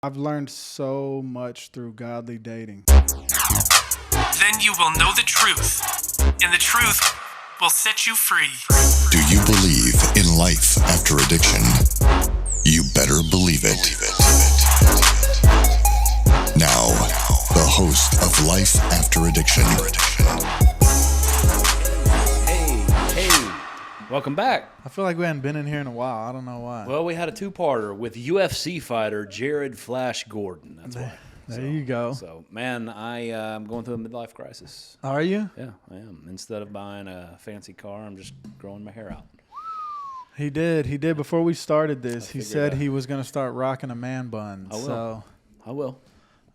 I've learned so much through godly dating. Then you will know the truth, and the truth will set you free. Do you believe in life after addiction? You better believe it. Now, the host of Life After Addiction. Hey, welcome back. I feel like we hadn't been in here in a while. I don't know why. Well, we had a two-parter with UFC fighter Jared Flash Gordon. That's why. There you go. So, man, I'm going through a midlife crisis. Are you? Yeah, I am. Instead of buying a fancy car, I'm just growing my hair out. He did. Before we started this, he said out. he was going to start rocking a man bun. I will. So I will.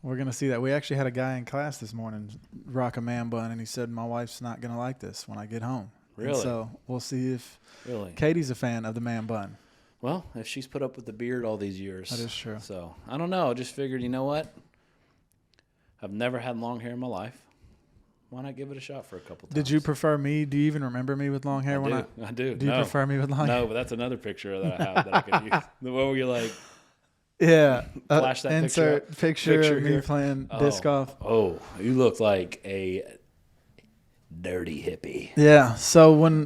we're going to see that. We actually had a guy in class this morning rock a man bun, and he said, my wife's not going to like this when I get home. Really? And so we'll see if Really? Katie's a fan of the man bun. Well, if she's put up with the beard all these years. That is true. So, I don't know. I just figured, you know what? I've never had long hair in my life. Why not give it a shot for a couple times? Did you prefer me? Do you even remember me with long hair? I do. Do you prefer me with long hair? No, but that's another picture that I have that I could use. The one where you like Yeah. flash that insert picture of me here. playing disc golf. Oh, you look like a dirty hippie. Yeah. So when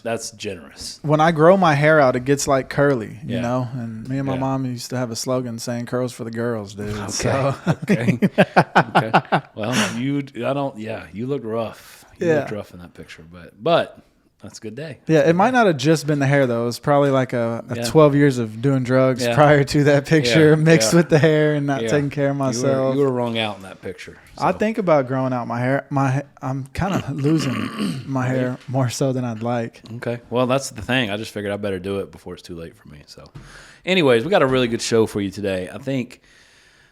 That's generous. when I grow my hair out, it gets like curly, you Yeah. know. And me and my Yeah. mom used to have a slogan saying "curls for the girls," dude. Okay. So, Okay. Okay. Well, you look rough. You Yeah. looked rough in that picture, but that's a good day. yeah, it might not have just been the hair though. It was probably like a Yeah. 12 years of doing drugs Yeah. prior to that picture, Yeah. mixed Yeah. with the hair and not Yeah. taking care of myself. You were wrong out in that picture. I so. think about growing out my hair. I'm kind of losing my hair more so than I'd like. Okay. Well, that's the thing. I just figured I better do it before it's too late for me. So, anyways, we got a really good show for you today. I think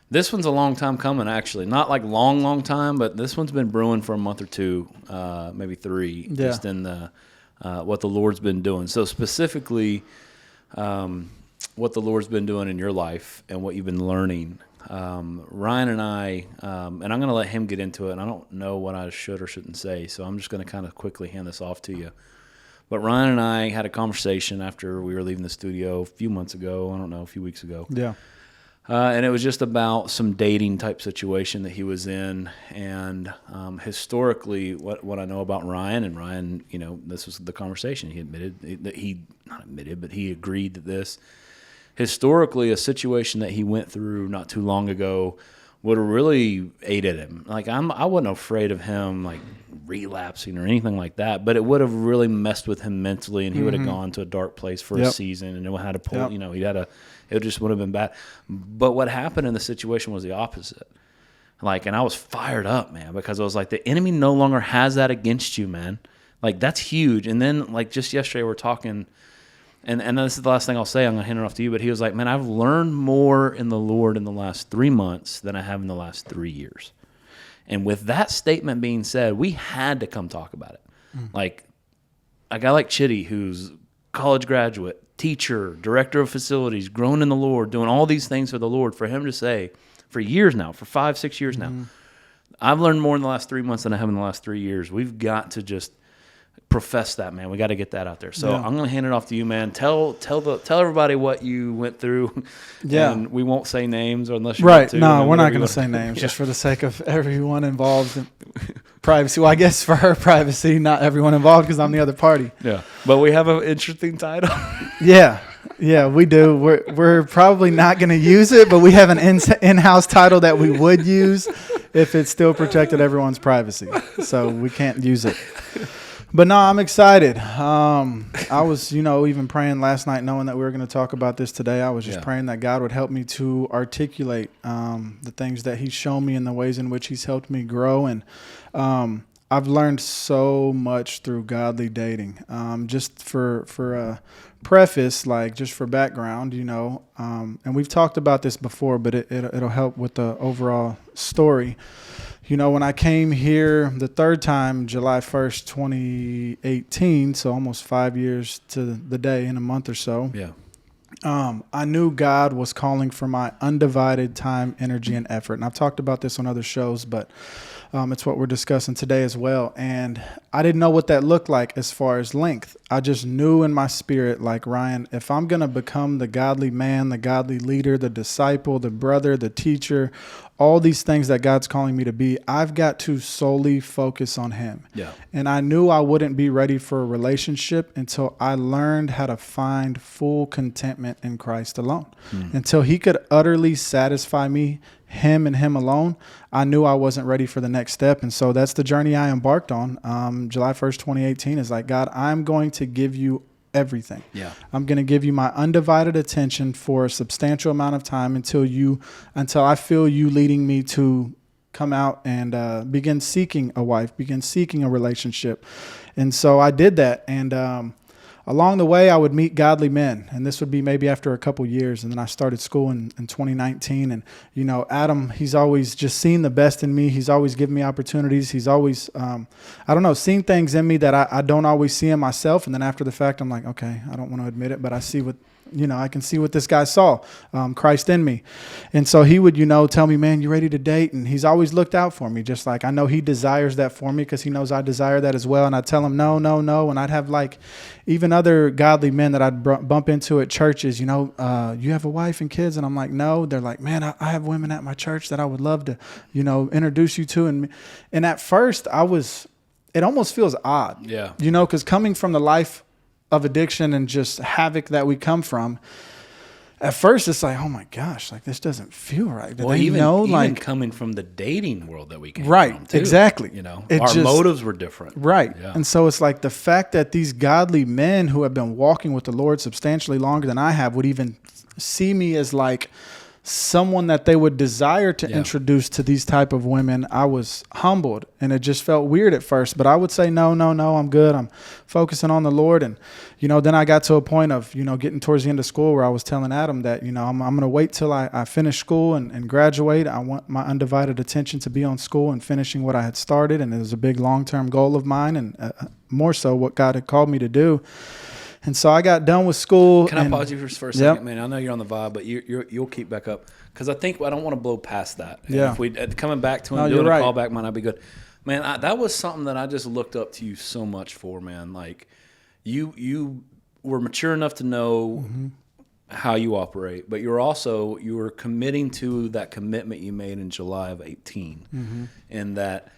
this one's a long time coming, actually. Not like long time, but this one's been brewing for a month or two, maybe three, Yeah. just in the what the Lord's been doing. So, specifically, what the Lord's been doing in your life and what you've been learning. Ryan and I, and I'm going to let him get into it, and I don't know what I should or shouldn't say, so I'm just going to kind of quickly hand this off to you. But Ryan and I had a conversation after we were leaving the studio a few months ago, a few weeks ago. Yeah. And it was just about some dating type situation that he was in. And historically, what I know about Ryan, and Ryan, this was the conversation. He admitted that he agreed that this. Historically, a situation that he went through not too long ago would have really aided him. Like I wasn't afraid of him like relapsing or anything like that, but it would have really messed with him mentally, and he would have gone to a dark place for a season, and knew how to pull. Yep. It just would have been bad. But what happened in the situation was the opposite. And I was fired up, man, because I was like, the enemy no longer has that against you, man. Like that's huge. And then just yesterday we're talking. And this is the last thing I'll say. I'm going to hand it off to you. But he was like, man, I've learned more in the Lord in the last 3 months than I have in the last 3 years. And with that statement being said, we had to come talk about it. Like a guy like Chitty, who's college graduate, teacher, director of facilities, grown in the Lord, doing all these things for the Lord, for him to say for years now, for 5-6 years now, I've learned more in the last 3 months than I have in the last 3 years. We've got to just profess that, man. We got to get that out there. So I'm going to hand it off to you, man. Tell everybody what you went through. Yeah. And we won't say names unless you Right. want to. No, we're not going to say names just for the sake of everyone involved in privacy. Well, I guess for her privacy, not everyone involved because I'm the other party. Yeah. But we have an interesting title. Yeah. Yeah, we do. We're probably not going to use it, but we have an in-house title that we would use if it still protected everyone's privacy. So we can't use it. But no, I'm excited. I was, even praying last night, knowing that we were going to talk about this today. I was just praying that God would help me to articulate the things that He's shown me and the ways in which He's helped me grow. And I've learned so much through godly dating. Just for a preface, just for background, and we've talked about this before, but it'll help with the overall story. When I came here the third time, July 1st, 2018, so almost 5 years to the day in a month or so, I knew God was calling for my undivided time, energy, and effort. And I've talked about this on other shows, but It's what we're discussing today as well. And I didn't know what that looked like as far as length. I just knew in my spirit, like, Ryan, if I'm going to become the godly man, the godly leader, the disciple, the brother, the teacher, all these things that God's calling me to be, I've got to solely focus on him. Yeah. And I knew I wouldn't be ready for a relationship until I learned how to find full contentment in Christ alone. Until he could utterly satisfy me, him and him alone, I knew I wasn't ready for the next step. And so that's the journey I embarked on. July 1st, 2018 is like, God, I'm going to give you everything. Yeah. I'm going to give you my undivided attention for a substantial amount of time until I feel you leading me to come out and begin seeking a wife, begin seeking a relationship. And so I did that. And along the way, I would meet godly men, and this would be maybe after a couple years. And then I started school in 2019. And, Adam, he's always just seen the best in me. He's always given me opportunities. He's always, seen things in me that I don't always see in myself. And then after the fact, I'm like, okay, I don't want to admit it, but I see what, I can see what this guy saw, Christ in me. And so he would, tell me, man, you ready to date? And he's always looked out for me, just like I know he desires that for me because he knows I desire that as well. And I'd tell him, no. And I'd have even other godly men that I'd bump into at churches, you have a wife and kids? And I'm like, no. They're like, man, I have women at my church that I would love to, introduce you to. And at first it almost feels odd, Yeah. Because coming from the life of addiction and just havoc that we come from, at first it's like, oh my gosh, like this doesn't feel right. Even coming from the dating world that we came right, from too, exactly. Our motives were different. Right. Yeah. And so it's like the fact that these godly men who have been walking with the Lord substantially longer than I have would even see me as like someone that they would desire to introduce to these type of women, I was humbled, and it just felt weird at first. But I would say, no, I'm good. I'm focusing on the Lord. And, then I got to a point of, getting towards the end of school where I was telling Adam that, I'm going to wait till I finish school and graduate. I want my undivided attention to be on school and finishing what I had started. And it was a big long-term goal of mine, and more so what God had called me to do. And so I got done with school. Can I pause you for a second, man? I know you're on the vibe, but you'll keep back up because I don't want to blow past that. And if we coming back to him doing a callback might not be good, man. That was something that I just looked up to you so much for, man. Like you were mature enough to know how you operate, but you were committing to that commitment you made in July of 18, and that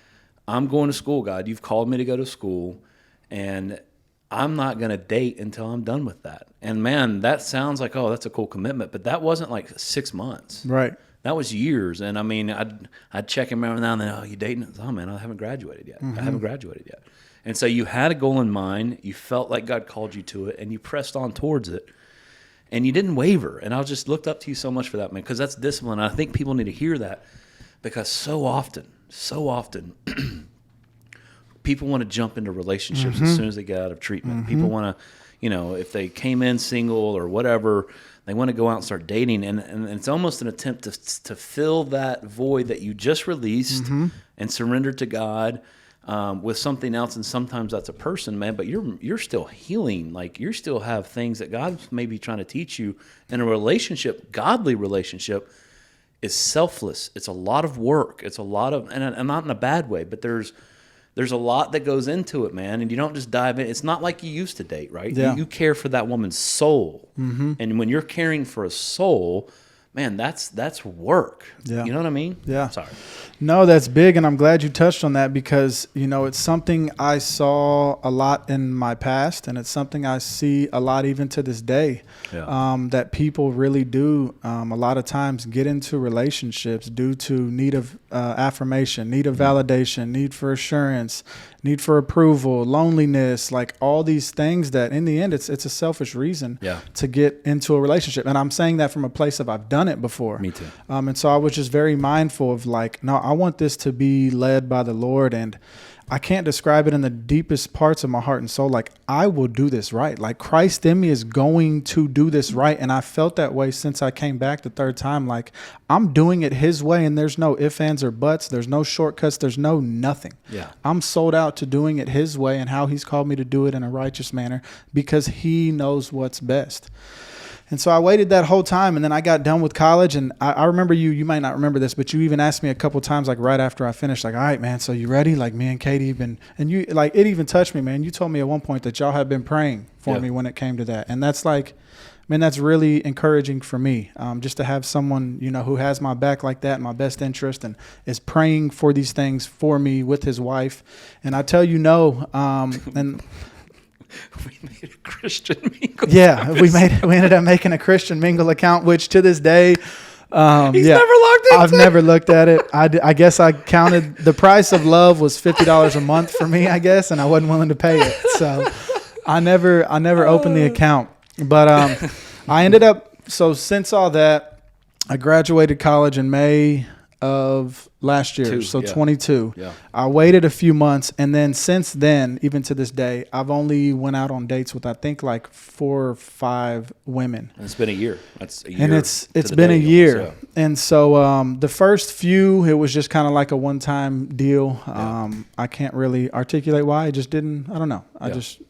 I'm going to school, God. You've called me to go to school, and I'm not going to date until I'm done with that. And man, that sounds like, oh, that's a cool commitment, but that wasn't like 6 months. Right. That was years. And I mean, I'd check him every now and then. Oh, you dating? Oh man, I haven't graduated yet. I haven't graduated yet. And so you had a goal in mind. You felt like God called you to it, and you pressed on towards it, and you didn't waver. And I just looked up to you so much for that, man, because that's discipline. I think people need to hear that, because so often, people want to jump into relationships as soon as they get out of treatment. People want to, if they came in single or whatever, they want to go out and start dating. And it's almost an attempt to fill that void that you just released and surrendered to God with something else. And sometimes that's a person, man, but you're still healing. Like you still have things that God's maybe trying to teach you. In a relationship, godly relationship, is selfless. It's a lot of work. It's a lot of, and not in a bad way, but there's a lot that goes into it, man, and you don't just dive in. It's not like you used to date, right? Yeah. You care for that woman's soul, and when you're caring for a soul, man, that's work. Yeah. You know what I mean? Yeah. Sorry. No, that's big, and I'm glad you touched on that because, it's something I saw a lot in my past, and it's something I see a lot even to this day, that people really do a lot of times get into relationships due to need of affirmation, need of validation, need for assurance, need for approval, loneliness, like all these things that in the end, it's a selfish reason to get into a relationship. And I'm saying that from a place of I've done it before. Me too. And so I was just very mindful of like, no, I want this to be led by the Lord, and I can't describe it in the deepest parts of my heart and soul. Like I will do this right. Like Christ in me is going to do this right. And I felt that way since I came back the third time. Like I'm doing it his way, and there's no ifs, ands, or buts. There's no shortcuts. There's no nothing. Yeah. I'm sold out to doing it his way and how he's called me to do it in a righteous manner because he knows what's best. And so I waited that whole time, and then I got done with college. And I remember you might not remember this, but you even asked me a couple times, like right after I finished, like, all right, man, so you ready? Like me and Katie have been, and you, like, it even touched me, man. You told me at one point that y'all had been praying for me when it came to that. And that's like, man, that's really encouraging for me, just to have someone, you know, who has my back like that, my best interest, and is praying for these things for me with his wife. And I tell you, no, and We made a Christian mingle. yeah, we ended up making a Christian mingle account, which to this day, He's never logged into. I've never looked at it. I guess I counted the price of love was $50 a month for me, I guess, and I wasn't willing to pay it. So I never opened the account. But I ended up, so since all that, I graduated college in May of last year, 22. Yeah. I waited a few months, and then since then, even to this day, I've only went out on dates with I think like 4 or 5 women. And it's been a year. That's a year. And it's been a year. And so the first few, it was just kind of like a one-time deal. I can't really articulate why. I just didn't. I don't know.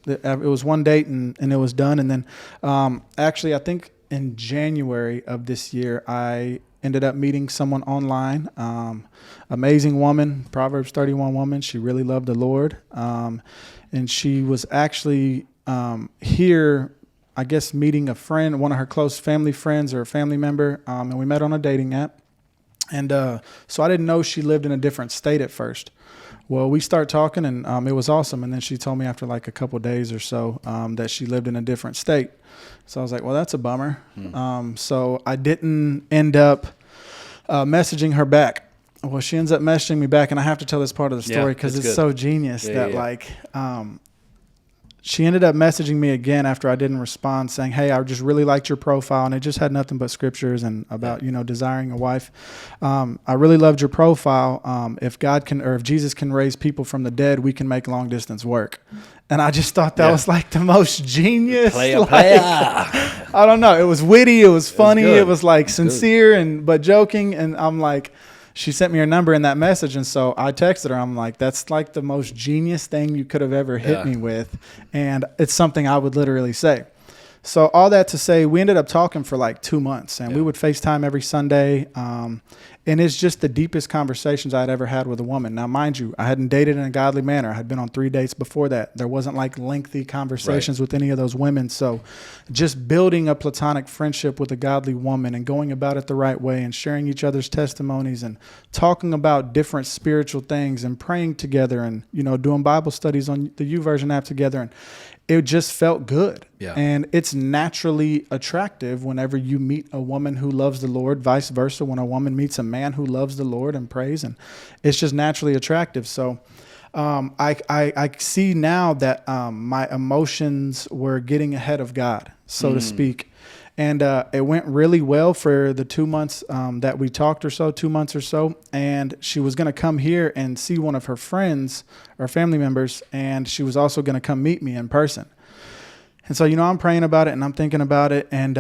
It was one date and it was done. And then actually, I think in January of this year, I ended up meeting someone online. Amazing woman, Proverbs 31 woman. She really loved the Lord. And she was actually here, I guess, meeting a friend, one of her close family friends or a family member. And we met on a dating app. And so I didn't know she lived in a different state at first. Well, we started talking, and it was awesome. And then she told me after like a couple of days or so that she lived in a different state. So I was like, well, that's a bummer. So I didn't end up messaging her back. Well, she ends up messaging me back, and I have to tell this part of the story because it's so genius like she ended up messaging me again after I didn't respond, saying, hey, I just really liked your profile. And it just had nothing but scriptures and about, you know, desiring a wife. I really loved your profile. If God can, or if Jesus can raise people from the dead, we can make long distance work. And I just thought that was like the most genius. I don't know. It was witty. It was funny. It was like sincere but joking. And I'm like, she sent me her number in that message. And so I texted her. I'm like, that's like the most genius thing you could have ever hit me with. And it's something I would literally say. So all that to say, we ended up talking for like 2 months, and we would FaceTime every Sunday. And it's just the deepest conversations I'd ever had with a woman. Now, mind you, I hadn't dated in a godly manner. I had been on 3 dates before that. There wasn't like lengthy conversations with any of those women. So just building a platonic friendship with a godly woman and going about it the right way and sharing each other's testimonies and talking about different spiritual things and praying together and, you know, doing Bible studies on the YouVersion app together. And it just felt good. And it's naturally attractive whenever you meet a woman who loves the Lord, vice versa, when a woman meets a man who loves the Lord and prays, and it's just naturally attractive. So I see now that my emotions were getting ahead of God, so to speak. And it went really well for the 2 months that we talked or so, 2 months or so. And she was going to come here and see one of her friends or family members. And she was also going to come meet me in person. And so, you know, I'm praying about it and I'm thinking about it. And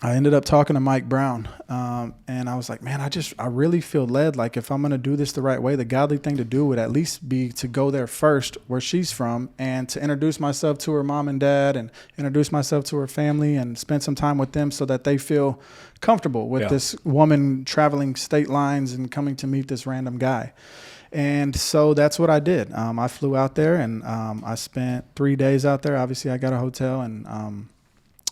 I ended up talking to Mike Brown. And I was like, man, I really feel led. Like if I'm going to do this the right way, the godly thing to do would at least be to go there first where she's from and to introduce myself to her mom and dad and introduce myself to her family and spend some time with them so that they feel comfortable with this woman traveling state lines and coming to meet this random guy. And so that's what I did. I flew out there and I spent 3 days out there. Obviously, I got a hotel and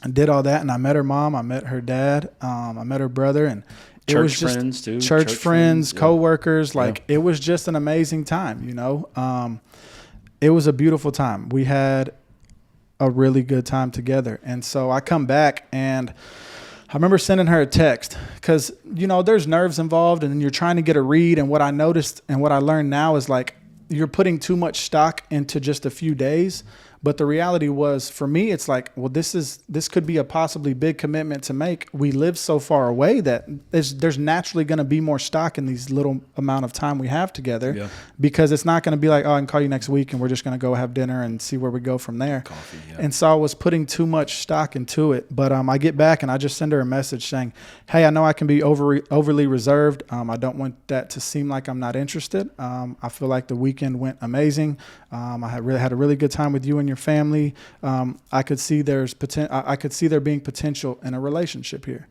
I did all that. And I met her mom. I met her dad. I met her brother. And it was just friends too. Church friends, coworkers. Like it was just an amazing time, you know. It was a beautiful time. We had a really good time together. And so I come back and I remember sending her a text because, you know, there's nerves involved and you're trying to get a read. And what I noticed and what I learned now is like you're putting too much stock into just a few days. But the reality was for me, it's like, well, this could be a possibly big commitment to make. We live so far away that there's naturally going to be more stock in these little amount of time we have together because it's not going to be like, oh, I can call you next week and we're just going to go have dinner and see where we go from there. And so I was putting too much stock into it. But I get back and I just send her a message saying, hey, I know I can be overly reserved. I don't want that to seem like I'm not interested. I feel like the weekend went amazing. I had a really good time with you and your family. I could see I could see there being potential in a relationship here.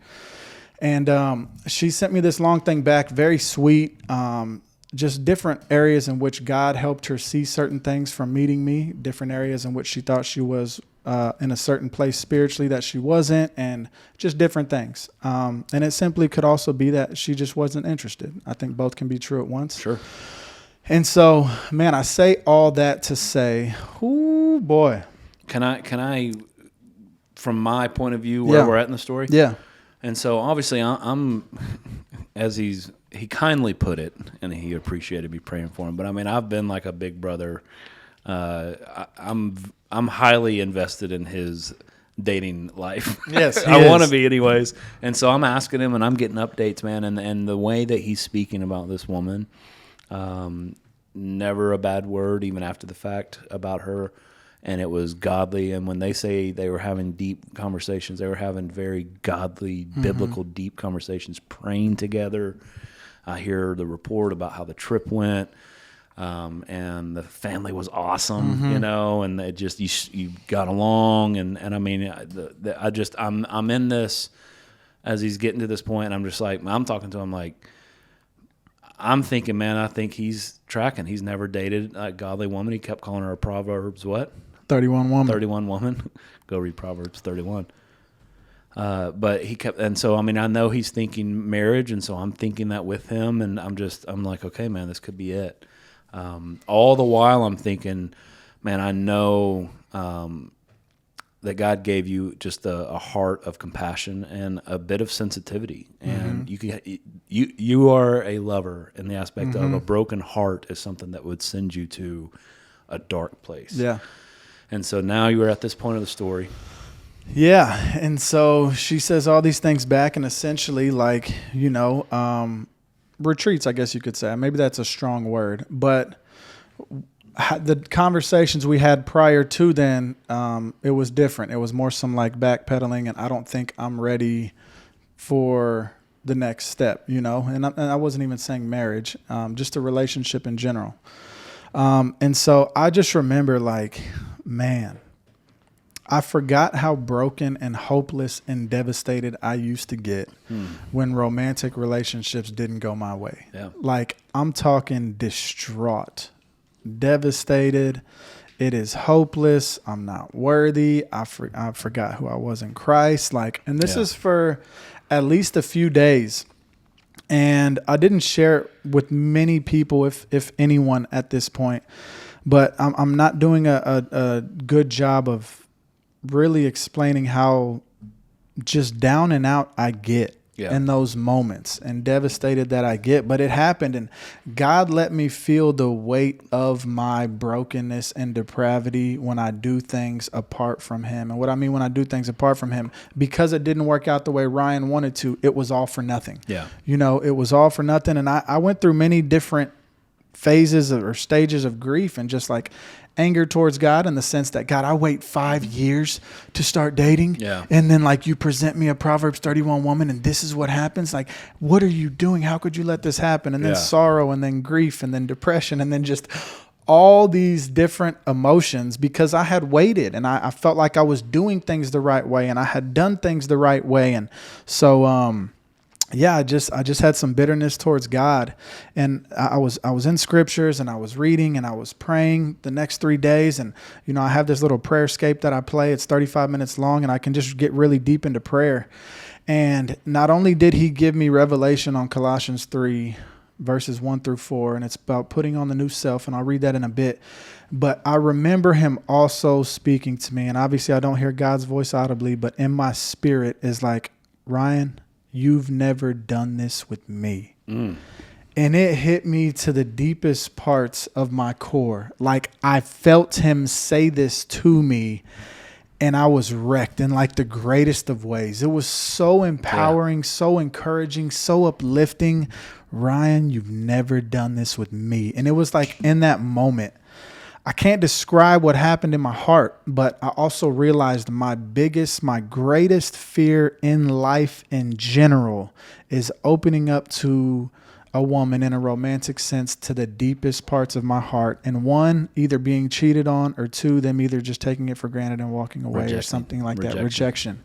And she sent me this long thing back, very sweet, just different areas in which God helped her see certain things from meeting me, different areas in which she thought she was in a certain place spiritually that she wasn't, and just different things. And it simply could also be that she just wasn't interested. I think both can be true at once. Sure. And so, man, I say all that to say, ooh, boy. Can I, from my point of view, where we're at in the story? Yeah. And so obviously I'm as he kindly put it, and he appreciated me praying for him. But I mean, I've been like a big brother. I'm highly invested in his dating life. Yes, I want to be anyways. And so I'm asking him, and I'm getting updates, man. And the way that he's speaking about this woman, never a bad word, even after the fact, about her. And it was godly. And when they say they were having deep conversations, they were having very godly, biblical, deep conversations, praying together. I hear the report about how the trip went, and the family was awesome, you know, and it just you got along. And I mean, I'm in this as he's getting to this point. And I'm just like, I'm talking to him like, I'm thinking, man, I think he's tracking. He's never dated a godly woman. He kept calling her a Proverbs what? 31 woman. 31 woman. Go read Proverbs 31. But he kept, and so, I mean, I know he's thinking marriage, and so I'm thinking that with him, and I'm like, okay, man, this could be it. All the while I'm thinking, man, I know that God gave you just a heart of compassion and a bit of sensitivity, and you are a lover in the aspect of a broken heart is something that would send you to a dark place. Yeah. And so now you are at this point of the story. Yeah. And so she says all these things back, and essentially, like, you know, retreats, I guess you could say. Maybe that's a strong word, but the conversations we had prior to then, it was different. It was more some like backpedaling, and I don't think I'm ready for the next step, you know, and I wasn't even saying marriage, just a relationship in general. And so I just remember like, man, I forgot how broken and hopeless and devastated I used to get when romantic relationships didn't go my way. Yeah. Like, I'm talking distraught, devastated. It is hopeless. I'm not worthy. I forgot who I was in Christ. Like, and this is for at least a few days. And I didn't share it with many people, if anyone at this point, but I'm not doing a good job of really explaining how just down and out I get in those moments, and devastated that I get. But it happened, and God let me feel the weight of my brokenness and depravity when I do things apart from him. And what I mean when I do things apart from him, because it didn't work out the way Ryan wanted to, it was all for nothing. Yeah. You know, it was all for nothing. And I went through many different phases or stages of grief, and just like anger towards God, in the sense that, God, I wait 5 years to start dating. Yeah. And then like you present me a Proverbs 31 woman, and this is what happens. Like, what are you doing? How could you let this happen? And then sorrow, and then grief, and then depression, and then just all these different emotions, because I had waited, and I felt like I was doing things the right way, and I had done things the right way. And so, I just had some bitterness towards God, and I was in scriptures, and I was reading, and I was praying the next 3 days. And, you know, I have this little prayerscape that I play. It's 35 minutes long, and I can just get really deep into prayer. And not only did he give me revelation on Colossians 3 verses 1-4, and it's about putting on the new self, and I'll read that in a bit. But I remember him also speaking to me, and obviously I don't hear God's voice audibly, but in my spirit is like, Ryan, you've never done this with me. And it hit me to the deepest parts of my core. Like, I felt him say this to me, and I was wrecked in like the greatest of ways. It was so empowering, so encouraging, so uplifting. Ryan, you've never done this with me. And it was like in that moment, I can't describe what happened in my heart, but I also realized my greatest fear in life in general is opening up to a woman in a romantic sense to the deepest parts of my heart. And one, either being cheated on, or two, them either just taking it for granted and walking away or something like that. Rejection.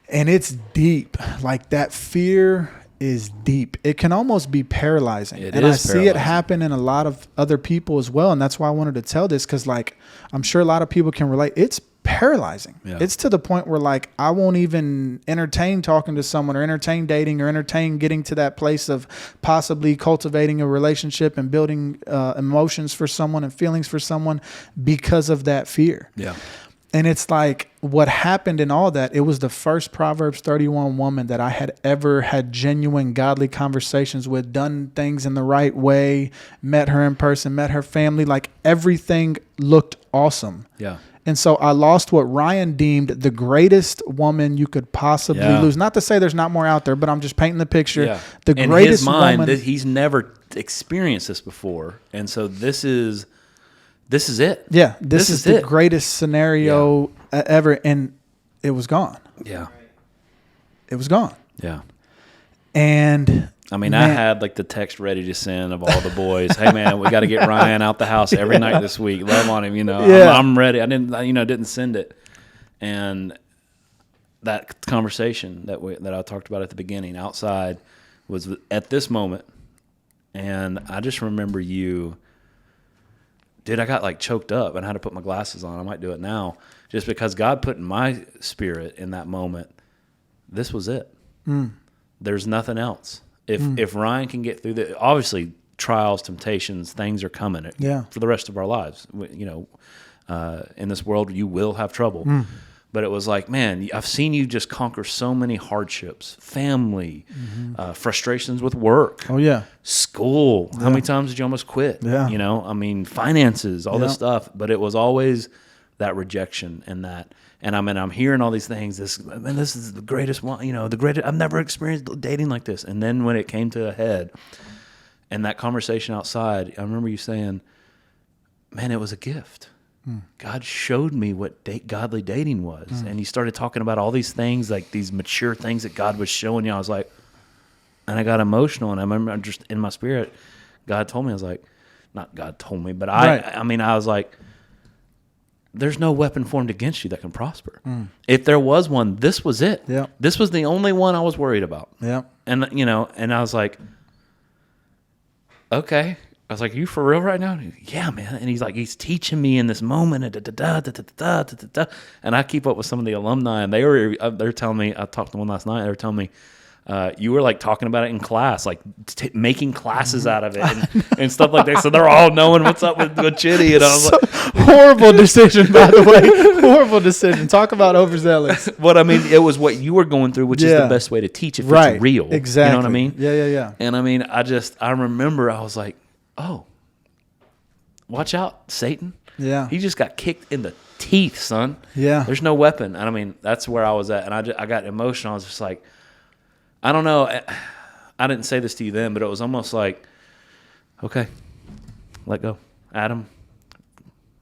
And it's deep. Like that fear is deep. It can almost be paralyzing. I see it happen in a lot of other people as well. And that's why I wanted to tell this, because like I'm sure a lot of people can relate. It's paralyzing. Yeah. It's to the point where like I won't even entertain talking to someone or entertain dating or entertain getting to that place of possibly cultivating a relationship and building emotions for someone and feelings for someone because of that fear. Yeah. And it's like what happened in all that, it was the first Proverbs 31 woman that I had ever had genuine godly conversations with, done things in the right way, met her in person, met her family. Like everything looked awesome. Yeah. And so I lost what Ryan deemed the greatest woman you could possibly lose. Not to say there's not more out there, but I'm just painting the picture. Yeah. The in greatest his mind, woman. he's never experienced this before. And so this is it. Yeah. This is the greatest scenario ever. And it was gone. Yeah. It was gone. Yeah. And I mean, I had like the text ready to send of all the boys. Hey man, we got to get Ryan out the house every night this week. Love on him, you know. Yeah. I'm ready. I didn't send it. And that conversation that I talked about at the beginning outside was at this moment. And I just remember I got like choked up and I had to put my glasses on. I might do it now, just because God put in my spirit in that moment, this was it. There's nothing else. If Ryan can get through the, obviously trials, temptations, things are coming for the rest of our lives. In this world, you will have trouble. But it was like, man, I've seen you just conquer so many hardships, family, frustrations with work. Oh, yeah. School. How many times did you almost quit? Yeah. Finances, all this stuff. But it was always that rejection and that. And I'm hearing all these things. This is the greatest one. The greatest. I've never experienced dating like this. And then when it came to a head, and that conversation outside, I remember you saying, "Man, it was a gift. God showed me what godly dating was." And you started talking about all these things, like these mature things that God was showing you. I was like, and I got emotional. And I remember just in my spirit, God told me, I was like, not God told me, but I was like, there's no weapon formed against you that can prosper. If there was one, this was it. Yeah. This was the only one I was worried about. Yeah. And, and I was like, okay. I was like, are you for real right now? And yeah, man. And he's like, he's teaching me in this moment. And I keep up with some of the alumni, and they're telling me, I talked to one last night, they were telling me, you were like talking about it in class, like making classes out of it and stuff like that. So they're all knowing what's up with Chitty. And I was like, horrible decision, by the way. Horrible decision. Talk about overzealous. But I mean, it was what you were going through, which is the best way to teach if it's real. Exactly. You know what I mean? Yeah. And I mean, I remember I was like, oh, watch out, Satan. Yeah. He just got kicked in the teeth, son. Yeah. There's no weapon. And I mean, that's where I was at. And I got emotional. I was just like, I don't know. I didn't say this to you then, but it was almost like, okay, let go. Adam,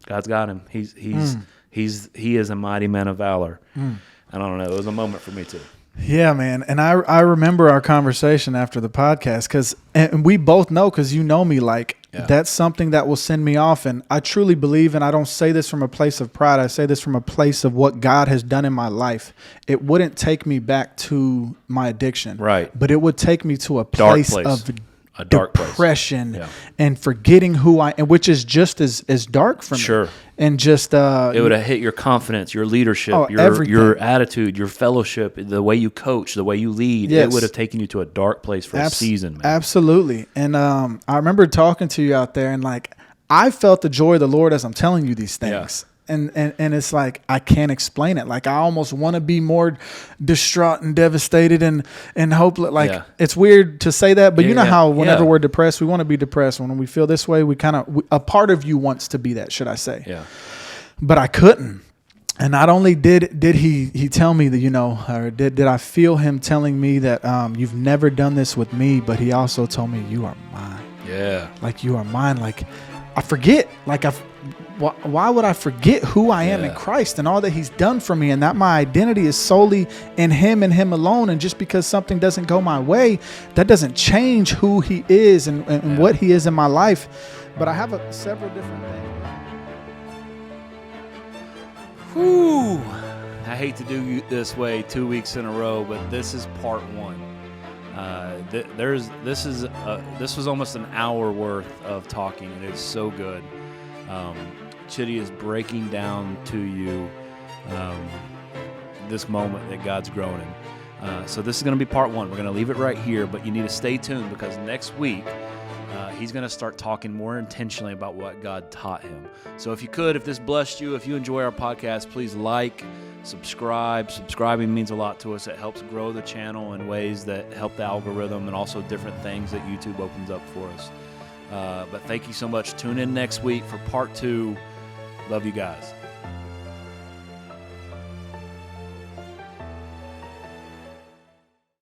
God's got him. He is a mighty man of valor. And I don't know. It was a moment for me too. Yeah, man. And I remember our conversation after the podcast and we both know, because you know me, like that's something that will send me off. And I truly believe, and I don't say this from a place of pride, I say this from a place of what God has done in my life. It wouldn't take me back to my addiction. Right. But it would take me to a place of a dark depression and forgetting who I am, which is just as dark for me. Sure. And just it would have hit your confidence, your leadership, your attitude, your fellowship, the way you coach, the way you lead. Yes. It would have taken you to a dark place for a season, man. Absolutely. And I remember talking to you out there, and like I felt the joy of the Lord as I'm telling you these things. And it's like I can't explain it. Like I almost want to be more distraught and devastated and hopeless. Like it's weird to say that, but you know how whenever we're depressed, we want to be depressed. When we feel this way, we a part of you wants to be that, should I say? Yeah. But I couldn't. And not only did he tell me that, or did I feel him telling me that you've never done this with me, but he also told me you are mine. Yeah. Like you are mine. Like I forget. Like why would I forget who I am in Christ and all that he's done for me, and that my identity is solely in him and him alone? And just because something doesn't go my way, that doesn't change who he is and what he is in my life. But I have several different things. Whew. I hate to do this way 2 weeks in a row, but this is part one. This was almost an hour worth of talking, and it's so good. Chitty is breaking down to you this moment that God's grown in. So this is going to be part one. We're going to leave it right here, but you need to stay tuned, because next week he's going to start talking more intentionally about what God taught him. So if this blessed you, if you enjoy our podcast, please subscribe. Subscribing means a lot to us. It helps grow the channel in ways that help the algorithm, and also different things that YouTube opens up for us. But thank you so much. Tune in next week for part 2. Love you guys.